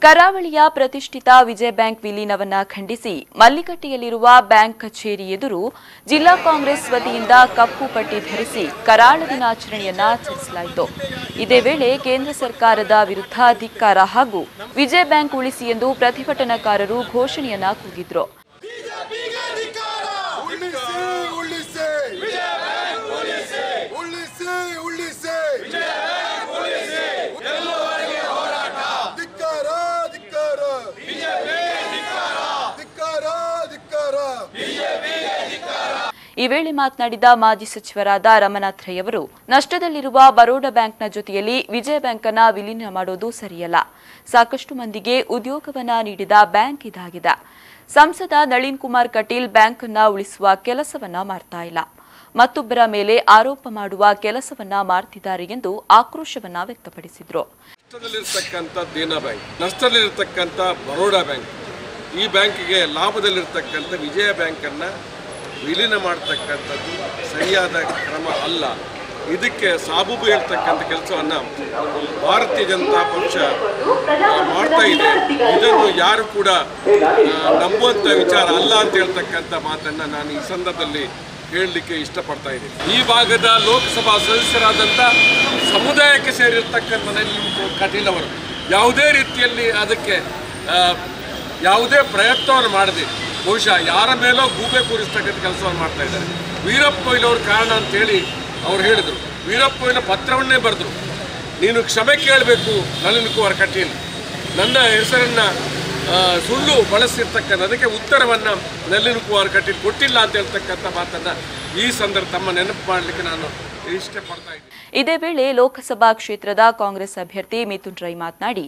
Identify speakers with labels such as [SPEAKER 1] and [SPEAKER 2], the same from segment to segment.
[SPEAKER 1] ಕರಾವಳಿಯ ಪ್ರತಿಷ್ಠಿತ ವಿಜಯ ಬ್ಯಾಂಕ್ ವಿಲೀನವನ್ನ ಖಂಡಿಸಿ ಮಲ್ಲಿಕಟ್ಟೆಯಲ್ಲಿರುವ ಬ್ಯಾಂಕ್ ಕಚೇರಿ ಎದುರು ಜಿಲ್ಲಾ ಕಾಂಗ್ರೆಸ್ ವತಿಯಿಂದ ಕಪ್ಪು ಪಟ್ಟಿ ಧರಿಸಿ ಕರಾಳ ದಿನಾಚರಣೆಯನ್ನ ಆಚರಿಸಲಾಯಿತು. ಇದೇ ವೇಳೆ ಕೇಂದ್ರ ಸರ್ಕಾರದ ವಿರುದ್ಧ ಧಿಕ್ಕಾರ ಹಾಗೂ ವಿಜಯ ಬ್ಯಾಂಕ್ ಉಳಿಸಿ ಎಂದು ಪ್ರತಿಭಟನಾಕಾರರು ಘೋಷಣೆಯನ್ನ ಕೂಗಿದ್ರು. ಈ ವೇಳೆ ಮಾತನಾಡಿದ ಮಾಜಿ ಸಚಿವರಾದ ರಮನಾಥ್ ರೈ ಅವರು, ನಷ್ಟದಲ್ಲಿರುವ ಬರೋಡಾ ಬ್ಯಾಂಕ್ನ ಜೊತೆಯಲ್ಲಿ ವಿಜಯ ಬ್ಯಾಂಕ್ ಅನ್ನು ವಿಲೀನ ಮಾಡೋದು ಸರಿಯಲ್ಲ. ಸಾಕಷ್ಟು ಮಂದಿಗೆ ಉದ್ಯೋಗವನ್ನ ನೀಡಿದ ಬ್ಯಾಂಕ್ ಇದಾಗಿದೆ. ಸಂಸದ ನಳಿನ್ ಕುಮಾರ್ ಕಟೀಲ್ ಬ್ಯಾಂಕ್ ಅನ್ನು ಉಳಿಸುವ ಕೆಲಸವನ್ನ ಮಾಡ್ತಾ ಇಲ್ಲ, ಮತ್ತೊಬ್ಬರ ಮೇಲೆ ಆರೋಪ ಮಾಡುವ ಕೆಲಸವನ್ನ ಮಾಡ್ತಿದ್ದಾರೆ ಎಂದು ಆಕ್ರೋಶವನ್ನ ವ್ಯಕ್ತಪಡಿಸಿದರು.
[SPEAKER 2] ನಷ್ಟದಲ್ಲಿರತಕ್ಕಂಥ ಬರೋಡಾ ಬ್ಯಾಂಕ್, ಈ ಬ್ಯಾಂಕಿಗೆ ಲಾಭದಲ್ಲಿರತಕ್ಕಂಥ ವಿಜಯ ಬ್ಯಾಂಕ್ ಅನ್ನ ವಿಲೀನ ಮಾಡತಕ್ಕಂಥದ್ದು ಸರಿಯಾದ ಕ್ರಮ ಅಲ್ಲ. ಇದಕ್ಕೆ ಸಾಬೂಬು ಹೇಳ್ತಕ್ಕಂಥ ಕೆಲಸವನ್ನು ಭಾರತೀಯ ಜನತಾ ಪಕ್ಷ ಮಾಡ್ತಾ ಇದೆ. ಇದನ್ನು ಯಾರು ಕೂಡ ನಂಬುವಂಥ ವಿಚಾರ ಅಲ್ಲ ಅಂತ ಹೇಳ್ತಕ್ಕಂಥ ಮಾತನ್ನು ನಾನು ಈ ಸಂದರ್ಭದಲ್ಲಿ ಹೇಳಲಿಕ್ಕೆ ಇಷ್ಟಪಡ್ತಾ ಇದ್ದೀನಿ. ಈ ಭಾಗದ ಲೋಕಸಭಾ ಸದಸ್ಯರಾದಂಥ ಸಮುದಾಯಕ್ಕೆ ಸೇರಿರ್ತಕ್ಕಂಥ ನಳಿನ್ ಕಟೀಲ್ ಅವರು ಯಾವುದೇ ರೀತಿಯಲ್ಲಿ ಅದಕ್ಕೆ ಯಾವುದೇ ಪ್ರಯತ್ನವನ್ನು ಮಾಡದೆ ಬಹುಶಃ ಯಾರ ಮೇಲೋ ಗೂಬೆ ಕೂರಿಸ್ತಕ್ಕಂಥ ಕೆಲಸವನ್ನು ಮಾಡ್ತಾ ಇದ್ದಾರೆ. ವೀರಪ್ಪ ಮೊಯ್ಲಿ ಅವ್ರ ಕಾರಣ ಅಂತೇಳಿ ಅವ್ರು ಹೇಳಿದರು. ವೀರಪ್ಪ ಮೊಯ್ಲಿ ಪತ್ರವನ್ನೇ ಬರೆದರು, ನೀನು ಕ್ಷಮೆ ಕೇಳಬೇಕು ನಳಿನ್ ಕುಮಾರ್ ಕಟೀಲ್, ನನ್ನ ಹೆಸರನ್ನು ಸುಳ್ಳು ಬಳಸಿರ್ತಕ್ಕಂಥ ಅದಕ್ಕೆ ಉತ್ತರವನ್ನು ನಳಿನ್ ಕುಮಾರ್ ಕಟೀಲ್ ಕೊಟ್ಟಿಲ್ಲ ಅಂತ ಹೇಳ್ತಕ್ಕಂಥ ಮಾತನ್ನು ಈ ಸಂದರ್ಭ ತಮ್ಮ ನೆನಪು ಮಾಡಲಿಕ್ಕೆ ನಾನು ಇಷ್ಟಪಡ್ತಾ ಇದ್ದೀನಿ.
[SPEAKER 1] ಇದೇ ವೇಳೆ ಲೋಕಸಭಾ ಕ್ಷೇತ್ರದ ಕಾಂಗ್ರೆಸ್ ಅಭ್ಯರ್ಥಿ ಮಿಥುನ್ ರೈ ಮಾತನಾಡಿ,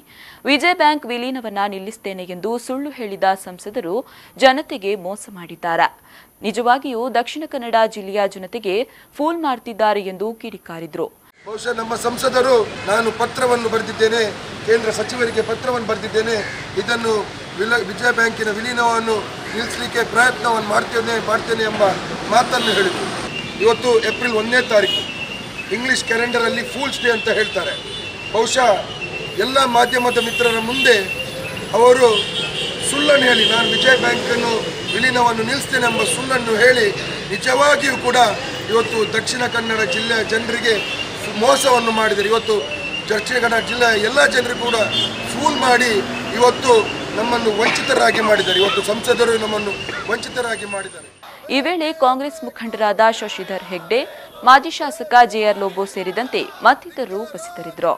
[SPEAKER 1] ವಿಜಯ ಬ್ಯಾಂಕ್ ವಿಲೀನವನ್ನ ನಿಲ್ಲಿಸುತ್ತೇನೆ ಎಂದು ಸುಳ್ಳು ಹೇಳಿದ ಸಂಸದರು ಜನತೆಗೆ ಮೋಸ ಮಾಡಿದ್ದಾರೆ. ನಿಜವಾಗಿಯೂ ದಕ್ಷಿಣ ಕನ್ನಡ ಜಿಲ್ಲೆಯ ಜನತೆಗೆ ಫೂಲ್ ಮಾಡ್ತಿದ್ದಾರೆ ಎಂದು ಕಿಡಿಕಾರಿದರು.
[SPEAKER 3] ಬಹುಶಃ ನಮ್ಮ ಸಂಸದರು ನಾನು ಪತ್ರವನ್ನು ಬರೆದಿದ್ದೇನೆ, ಕೇಂದ್ರ ಸಚಿವರಿಗೆ ಪತ್ರವನ್ನು ಬರೆದಿದ್ದೇನೆ, ಇದನ್ನು ವಿಜಯ ಬ್ಯಾಂಕಿನ ವಿಲೀನವನ್ನು ನಿಲ್ಲಿಸಲಿಕ್ಕೆ ಪ್ರಯತ್ನವನ್ನು ಮಾಡ್ತೇನೆ ಎಂಬ ಮಾತನ್ನು ಹೇಳಿದರು. ಇವತ್ತು ಏಪ್ರಿಲ್ 1ನೇ ತಾರೀಕು ಇಂಗ್ಲಿಷ್ ಕ್ಯಾಲೆಂಡರಲ್ಲಿ ಫೂಲ್ಸ್ ಡೇ ಅಂತ ಹೇಳ್ತಾರೆ. ಬಹುಶಃ ಎಲ್ಲ ಮಾಧ್ಯಮದ ಮಿತ್ರರ ಮುಂದೆ ಅವರು ಸುಳ್ಳನ್ನು ಹೇಳಿ ನಾನು ವಿಜಯ ಬ್ಯಾಂಕನ್ನು ವಿಲೀನವನ್ನು ನಿಲ್ಲಿಸ್ತೇನೆ ಎಂಬ ಸುಳ್ಳನ್ನು ಹೇಳಿ ನಿಜವಾಗಿಯೂ ಕೂಡ ಇವತ್ತು ದಕ್ಷಿಣ ಕನ್ನಡ ಜಿಲ್ಲೆಯ ಜನರಿಗೆ ಮೋಸವನ್ನು ಮಾಡಿದ್ದಾರೆ. ಇವತ್ತು ದಕ್ಷಿಣ ಕನ್ನಡ ಜಿಲ್ಲೆಯ ಎಲ್ಲ ಜನರಿಗೂ ಕೂಡ ಫೂಲ್ ಮಾಡಿ ಇವತ್ತು ನಮ್ಮನ್ನು ವಂಚಿತರಾಗಿ ಮಾಡಿದ್ದಾರೆ. ಇವತ್ತು ಸಂಸದರು ನಮ್ಮನ್ನು ವಂಚಿತರಾಗಿ ಮಾಡಿದ್ದಾರೆ.
[SPEAKER 1] ಈ ವೇಳೆ ಕಾಂಗ್ರೆಸ್ ಮುಖಂಡರಾದ ಶಶಿಧರ್ ಹೆಗ್ಡೆ, ಮಾಜಿ ಶಾಸಕ ಜೆಆರ್ ಲೋಬೋ ಸೇರಿದಂತೆ ಮತ್ತಿತರರು ಉಪಸ್ಥಿತರಿದ್ದರು.